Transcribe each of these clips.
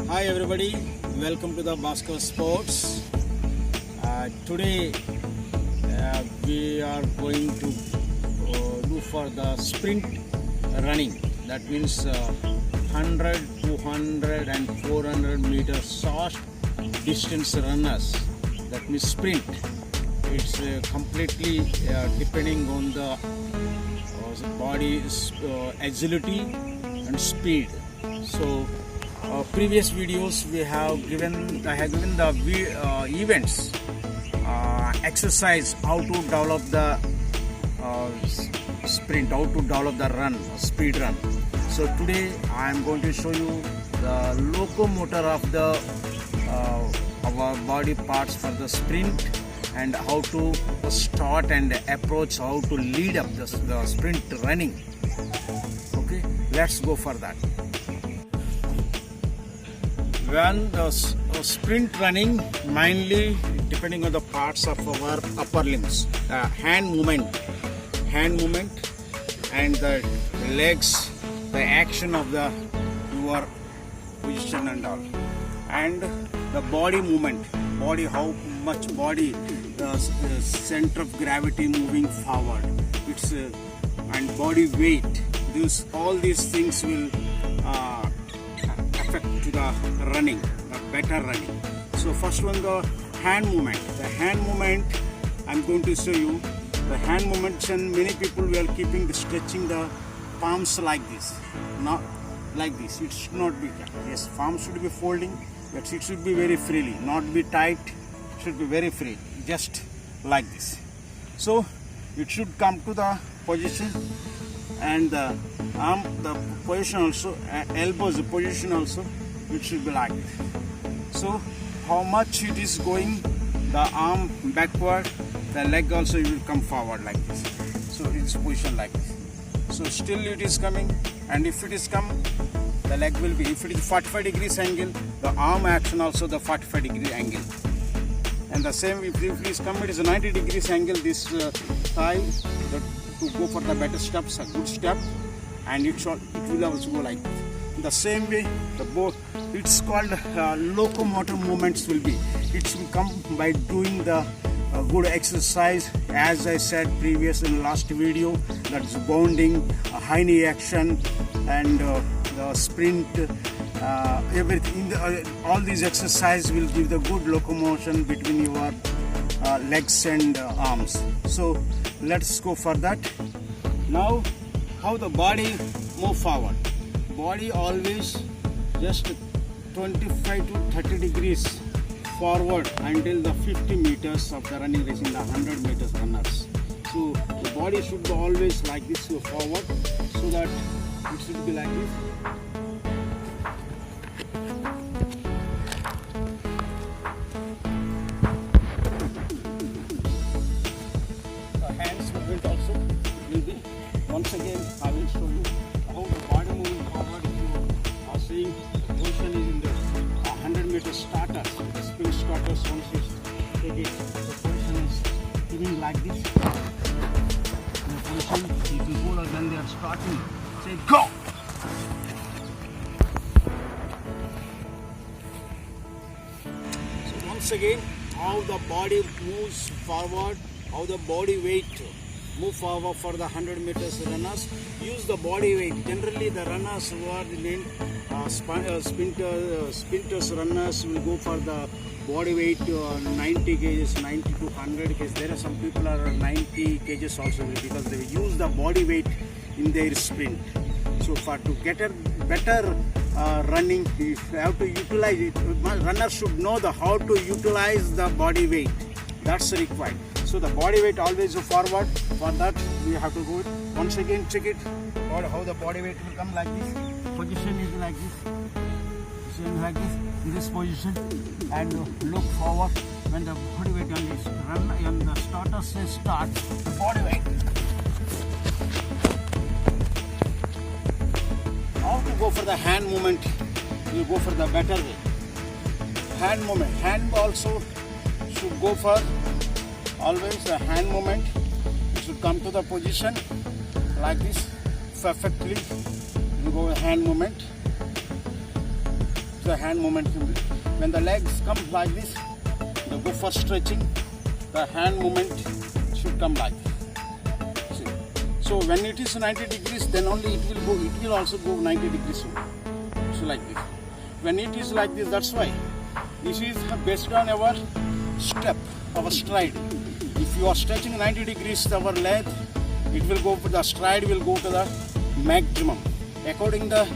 Hi everybody, welcome to the Bhaskar Sports. Today we are going to do for the sprint running. That means 100, 200 and 400 meter short distance runners. That means sprint. It's completely depending on the body's agility and speed. So previous videos I have given the events, exercise, how to develop the sprint, how to develop the run, speed run. So today I am going to show you the locomotor of the our body parts for the sprint, and how to start and approach, how to lead up the sprint running. Okay, let's go for that. When the sprint running, mainly depending on the parts of our upper limbs, hand movement and the legs, the action of your position and all, and the body movement, how much body, center of gravity moving forward, it's and body weight. All these things will affect to the running, the better running. So first one, the hand movement. The hand movement, I'm going to show you the hand movements, and many people were keeping stretching the palms like this, not like this. It should not be. Yes, palms should be folding, but it should be very freely, not be tight. It should be very free, just like this. So it should come to the position, and the arm, the position also, elbows, the position also, it should be like this. So how much it is going, the arm backward, the leg also will come forward like this. So it's position like this. So still it is coming, and if it is come, the leg will be, if it is 45 degrees angle, the arm action also the 45 degree angle. And the same, if it is come, it is a 90 degrees angle, this thigh, to go for the better steps, a good step, and it will also go like this. The same way, it's called locomotor movements will be. It will come by doing the good exercise, as I said previous in the last video, that's bounding, high knee action, and the sprint, everything. All these exercises will give the good locomotion between your legs and arms. So let's go for that. Now, how the body move forward. Body always just 25 to 30 degrees forward until the 50 meters of the running race in the 100 meters runners. So the body should be always like this, go forward, so that it should be like this. The hands movement also will be. Once again, I will show you how the body moving forward. If you are seeing the position is in the 100 meter starter, the sprint starters, once you take it, the position is giving like this. The position, if you go, then they are starting, say go! So once again, how the body moves forward, how the body weight move forward for the 100 meters runners. Use the body weight. Generally the runners who are the main sprinters runners will go for the body weight 90 kgs, 90 to 100 kgs. There are some people are 90 kgs also, because they use the body weight in their sprint. So for to get a better running, you have to utilize it. Runners should know how to utilize the body weight. That's required. So the body weight always go forward. For that we have to go it. Once again check it, how the body weight will come like this. Position is like this. Position like this, in this position, and look forward when the body weight on this run, and the starter says start, the body weight. How to go for the hand movement, you go for the better way. Hand movement, hand also should go for always the hand movement. It should come to the position like this perfectly. You go hand movement. the hand movement. When the legs come like this, they go for stretching. The hand movement should come like this. See. So when it is 90 degrees, then only it will go. It will also go 90 degrees. So like this. When it is like this, that's why this is based on our step, our stride. If you are stretching 90 degrees, our leg, it will go. The stride will go to the maximum according the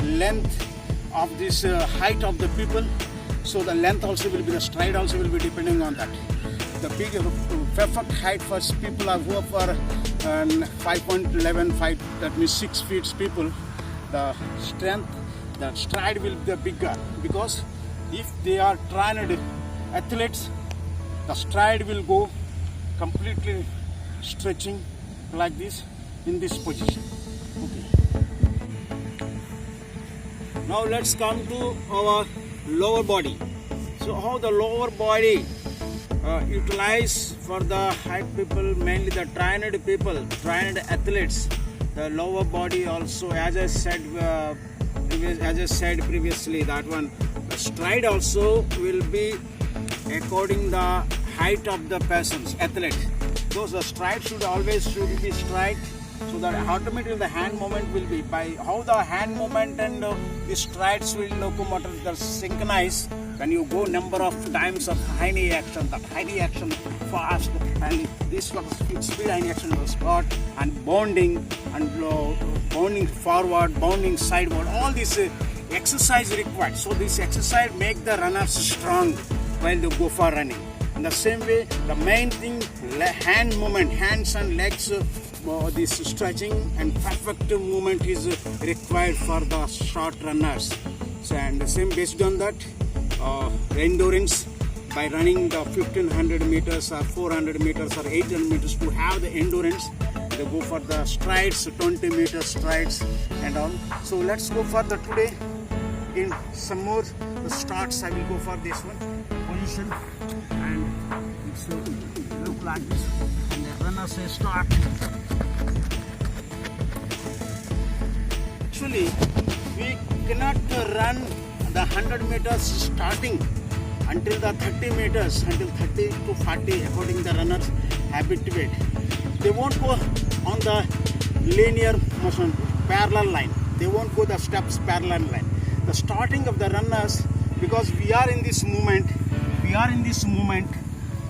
length of this height of the people. So the length also will be, the stride also will be depending on that. The big perfect height for people are who are for 5.11, 5, that means 6 feet people. The strength, the stride will be bigger, because if they are trained athletes, the stride will go completely stretching like this in this position. Okay. Now let's come to our lower body. So how the lower body utilize for the height people, mainly the trained people, trained athletes. The lower body also, as I said previously, that one, the stride also will be according the height of the person's athlete. Those the stride should be straight, so that automatically the hand movement will be, by how the hand movement and the strides will locomotive are synchronized. When you go number of times of hiney action, that hiney action fast, and this was speed hiney action will start, and bounding forward, bounding sideward, all this exercise required. So this exercise make the runners strong while they go for running. In the same way, the main thing, hand movement, hands and legs, this stretching and perfect movement is required for the short runners. So, and the same based on that, endurance, by running the 1500 meters or 400 meters or 800 meters, to have the endurance, they go for the strides, 20 meter strides and all. So let's go for the today in some more the starts. I will go for this one position, and it's look like this, and the runners say start. Actually, we cannot run the 100 meters starting until the 30 meters, until 30 to 40, according to the runners habituate. They won't go on the linear motion, parallel line. They won't go the steps parallel line. The starting of the runners, because we are in this movement,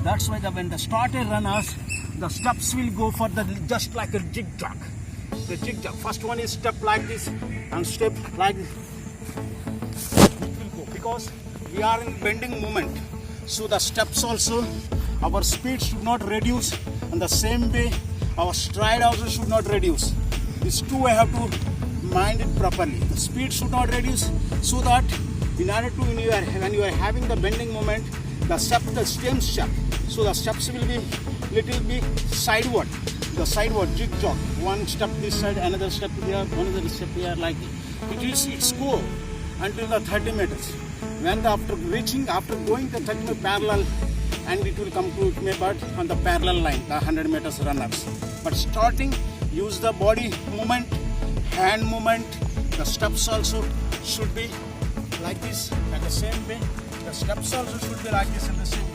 that's why when the started runners, the steps will go for the just like a zigzag. The zigzag. First one is step like this and step like this. It will go because we are in bending movement. So the steps also, our speed should not reduce, and the same way our stride also should not reduce. These two I have to mind it properly. The speed should not reduce, so that in order to, when you are having the bending moment, the step, the same step. So the steps will be little bit sideward. The sideward zigzag. One step this side, another step here, another step here, like it is its go until the 30 meters. When after going the 30 meters parallel, and it will come to it may but on the parallel line, the 100 meters runners. But starting, use the body movement, hand movement. The steps also should be like this, and the same way. The steps also should be like this in the same way.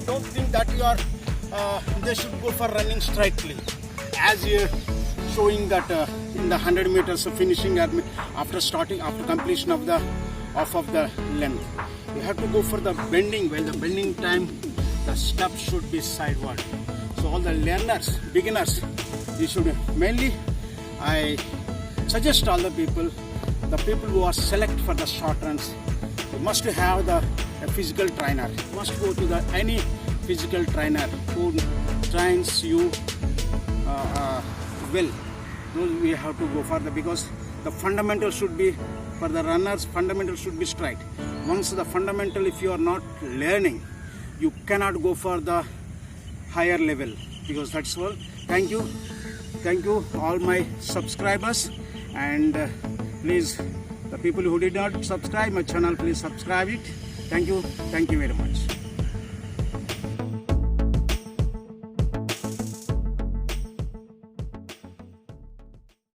Don't think that you are they should go for running straightly, as you're showing that in the 100 meters of finishing after completion of the length. You have to go for the bending. When the bending time, the step should be sideward. So all the learners, beginners, you should mainly, I suggest all the people who are select for the short runs, you must have a physical trainer. You must go to any physical trainer who trains you well. Those we have to go for because the fundamental should be, for the runners, fundamental should be straight. Once the fundamental, if you are not learning, you cannot go for the higher level, because that's all. Thank you all my subscribers, and Please, the people who did not subscribe my channel, please subscribe it. Thank you very much.